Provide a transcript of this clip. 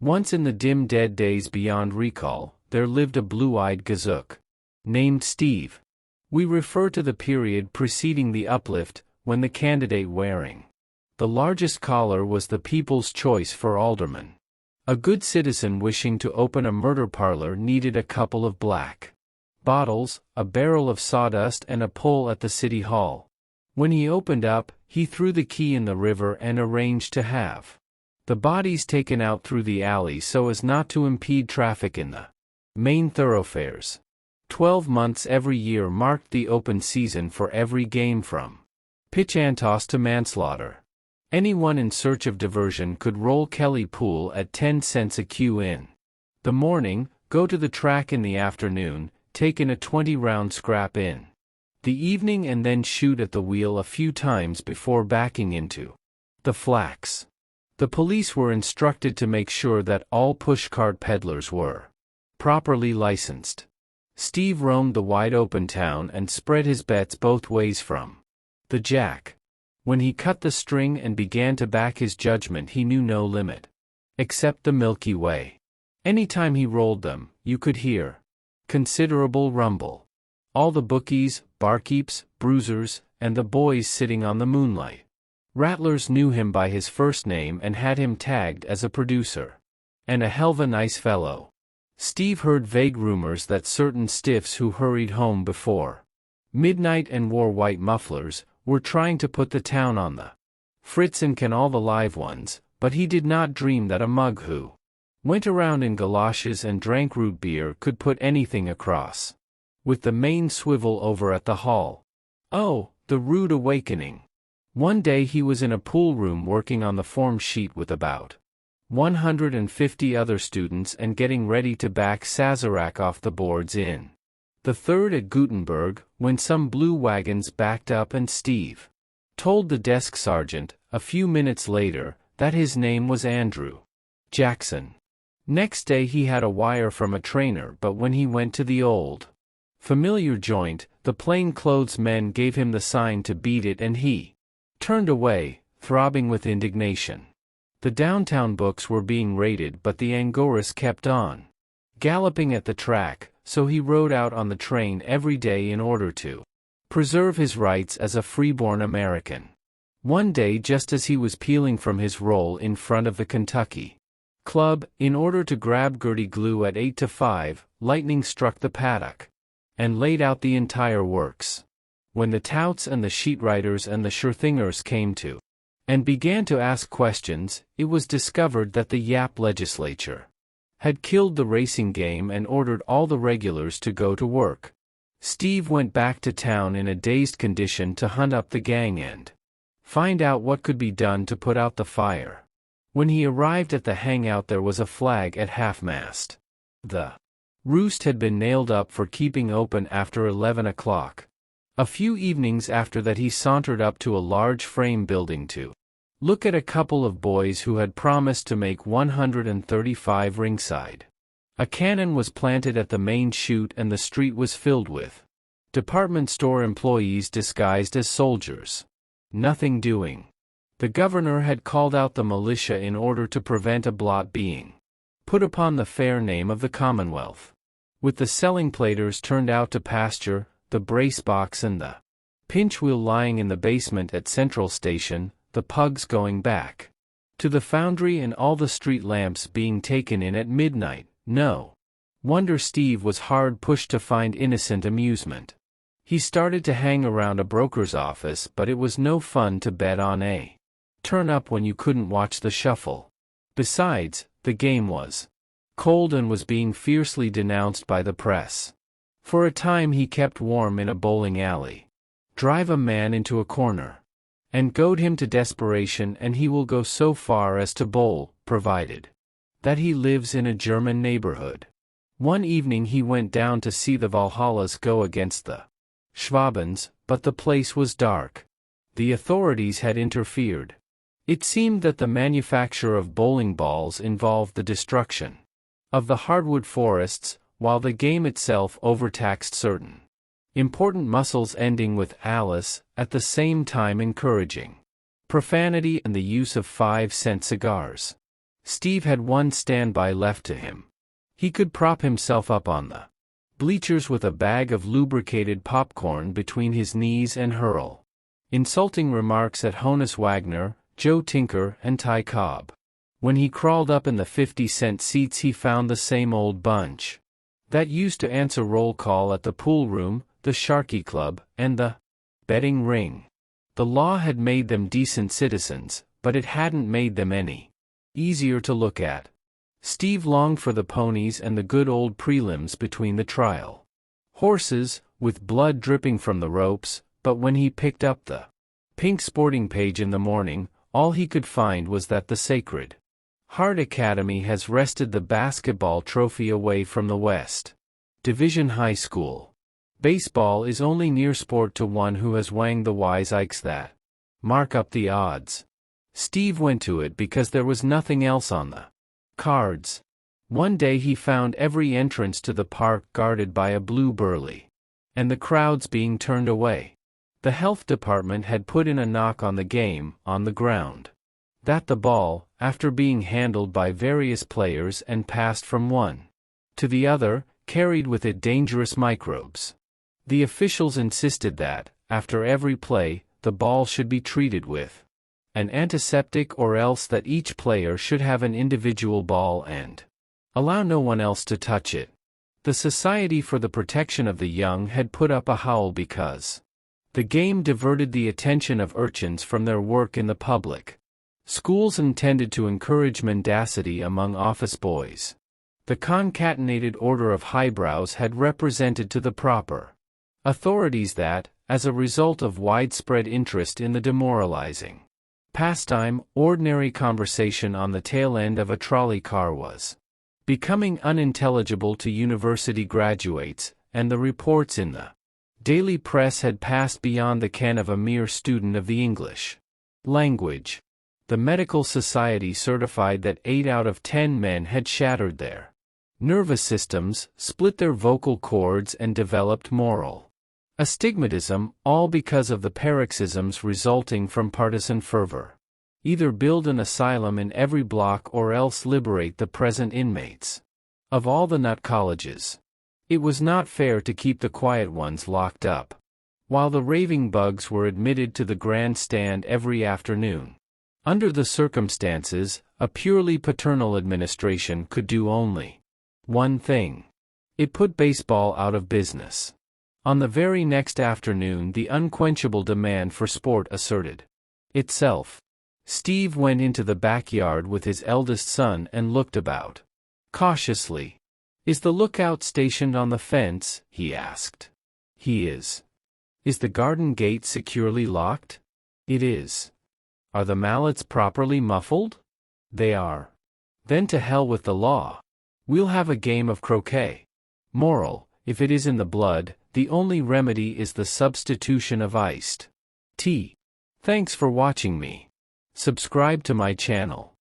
Once in the dim dead days beyond recall, there lived a blue-eyed gazook named Steve. We refer to the period preceding the uplift, when the candidate wearing the largest collar was the people's choice for alderman. A good citizen wishing to open a murder parlor needed a couple of black bottles, a barrel of sawdust and a pole at the city hall. When he opened up, he threw the key in the river and arranged to have the bodies taken out through the alley so as not to impede traffic in the main thoroughfares. 12 months every year marked the open season for every game from pitch and toss to manslaughter. Anyone in search of diversion could roll Kelly pool at 10 cents a cue in the morning, go to the track in the afternoon, take in a 20-round scrap in the evening and then shoot at the wheel a few times before backing into the flax. The police were instructed to make sure that all pushcart peddlers were properly licensed. Steve roamed the wide-open town and spread his bets both ways from the jack. When he cut the string and began to back his judgment, he knew no limit except the Milky Way. Anytime he rolled them, you could hear considerable rumble. All the bookies, barkeeps, bruisers, and the boys sitting on the moonlight rattlers knew him by his first name and had him tagged as a producer. And a helva nice fellow. Steve heard vague rumors that certain stiffs who hurried home before midnight and wore white mufflers were trying to put the town on the fritz and can all the live ones, but he did not dream that a mug who went around in galoshes and drank root beer could put anything across. With the main swivel over at the hall. Oh, the rude awakening. One day he was in a pool room working on the form sheet with about 150 other students and getting ready to back Sazerac off the boards in the third at Gutenberg, when some blue wagons backed up and Steve told the desk sergeant, a few minutes later, that his name was Andrew Jackson. Next day he had a wire from a trainer, but when he went to the old familiar joint, the plainclothes men gave him the sign to beat it and he turned away, throbbing with indignation. The downtown books were being raided, but the Angoras kept on galloping at the track, so he rode out on the train every day in order to preserve his rights as a freeborn American. One day, just as he was peeling from his roll in front of the Kentucky Club, in order to grab Gertie glue at 8 to 5, lightning struck the paddock and laid out the entire works. When the touts and the sheetwriters and the surethingers came to and began to ask questions, it was discovered that the Yap legislature had killed the racing game and ordered all the regulars to go to work. Steve went back to town in a dazed condition to hunt up the gang and find out what could be done to put out the fire. When he arrived at the hangout, there was a flag at half-mast. The roost had been nailed up for keeping open after 11 o'clock. A few evenings after that he sauntered up to a large frame building to look at a couple of boys who had promised to make 135 ringside. A cannon was planted at the main chute and the street was filled with department store employees disguised as soldiers. Nothing doing. The governor had called out the militia in order to prevent a blot being put upon the fair name of the Commonwealth. With the selling platers turned out to pasture, the brace box and the pinch wheel lying in the basement at Central Station, the pugs going back to the foundry and all the street lamps being taken in at midnight, no wonder Steve was hard pushed to find innocent amusement. He started to hang around a broker's office, but it was no fun to bet on a turn up when you couldn't watch the shuffle. Besides, the game was cold and was being fiercely denounced by the press. For a time he kept warm in a bowling alley. Drive a man into a corner and goad him to desperation and he will go so far as to bowl, provided that he lives in a German neighborhood. One evening he went down to see the Valhallas go against the Schwabens, but the place was dark. The authorities had interfered. It seemed that the manufacture of bowling balls involved the destruction of the hardwood forests, while the game itself overtaxed certain important muscles, ending with Alice, at the same time encouraging profanity and the use of 5-cent cigars. Steve had one standby left to him. He could prop himself up on the bleachers with a bag of lubricated popcorn between his knees and hurl insulting remarks at Honus Wagner, Joe Tinker, and Ty Cobb. When he crawled up in the 50-cent seats, he found the same old bunch that used to answer roll call at the pool room, the Sharky Club, and the betting ring. The law had made them decent citizens, but it hadn't made them any easier to look at. Steve longed for the ponies and the good old prelims between the trial horses, with blood dripping from the ropes, but when he picked up the pink sporting page in the morning, all he could find was that the Sacred Heart Academy has wrested the basketball trophy away from the West Division High School. Baseball is only near sport to one who has wanged the wise ikes that mark up the odds. Steve went to it because there was nothing else on the cards. One day he found every entrance to the park guarded by a blue burly, and the crowds being turned away. The health department had put in a knock on the game, on the ground that the ball, after being handled by various players and passed from one to the other, carried with it dangerous microbes. The officials insisted that, after every play, the ball should be treated with an antiseptic, or else that each player should have an individual ball and allow no one else to touch it. The Society for the Protection of the Young had put up a howl because the game diverted the attention of urchins from their work in the public schools intended to encourage mendacity among office boys. The concatenated order of highbrows had represented to the proper authorities that, as a result of widespread interest in the demoralizing pastime, ordinary conversation on the tail end of a trolley car was becoming unintelligible to university graduates, and the reports in the daily press had passed beyond the ken of a mere student of the English language. The medical society certified that 8 out of 10 men had shattered their nervous systems, split their vocal cords, and developed moral astigmatism, all because of the paroxysms resulting from partisan fervor. Either build an asylum in every block or else liberate the present inmates of all the nut colleges. It was not fair to keep the quiet ones locked up, while the raving bugs were admitted to the grandstand every afternoon. Under the circumstances, a purely paternal administration could do only one thing. It put baseball out of business. On the very next afternoon, the unquenchable demand for sport asserted itself. Steve went into the backyard with his eldest son and looked about cautiously. "Is the lookout stationed on the fence?" he asked. "He is." "Is the garden gate securely locked?" "It is." "Are the mallets properly muffled?" "They are." "Then to hell with the law. We'll have a game of croquet." Moral: if it is in the blood, the only remedy is the substitution of iced tea. Thanks for watching me. Subscribe to my channel.